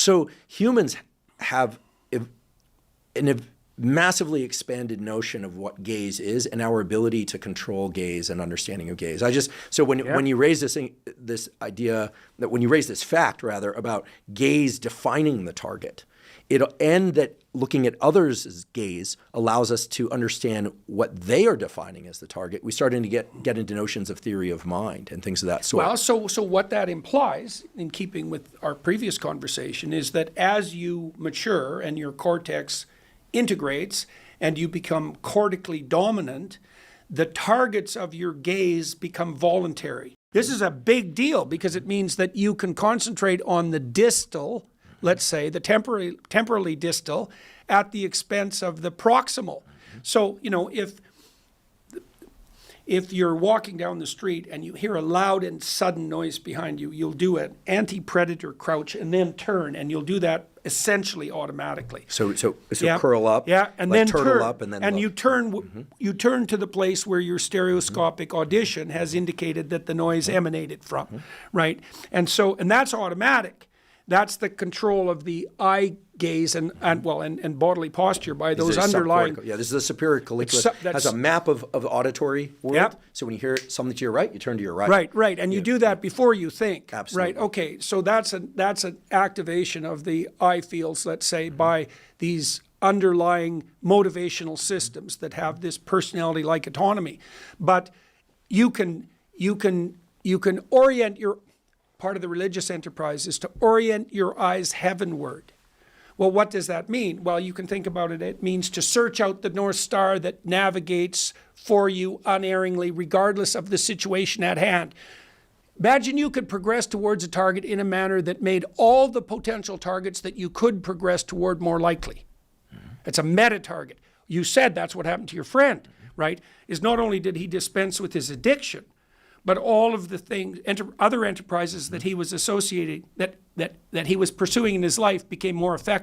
So humans have a massively expanded notion of what gaze is and our ability to control gaze and understanding of gaze. When you raise this idea, that when you raise this fact rather about gaze defining the target, and that looking at others' gaze allows us to understand what they are defining as the target, we start to get into notions of theory of mind and things of that sort. Well, so what that implies, in keeping with our previous conversation, is that as you mature and your cortex integrates and you become cortically dominant, the targets of your gaze become voluntary. This is a big deal because it means that you can concentrate on the distal, let's say, the temporally distal, at the expense of the proximal. So, if you're walking down the street and you hear a loud and sudden noise behind you, you'll do an anti-predator crouch and then turn, and you'll do that essentially automatically. So curl up, and like then turtle turn, up, and then and look. you turn to the place where your stereoscopic audition has indicated that the noise emanated from, right? And that's automatic. That's the control of the eye gaze and bodily posture by those underlying. This is the superior colliculus. Has a map of auditory world. Yep. So when you hear something to your right, you turn to your right. Right. And you do that before you think. Absolutely. Right. Okay. So that's an activation of the eye fields, let's say, by these underlying motivational systems that have this personality-like autonomy. But you can orient your part of the religious enterprise is to orient your eyes heavenward. Well, what does that mean? Well, you can think about it. It means to search out the North Star that navigates for you unerringly, regardless of the situation at hand. Imagine you could progress towards a target in a manner that made all the potential targets that you could progress toward more likely. It's a meta-target. You said that's what happened to your friend, right? Is not only did he dispense with his addiction, but all of the things, other enterprises that he was associating, that he was pursuing in his life became more effective.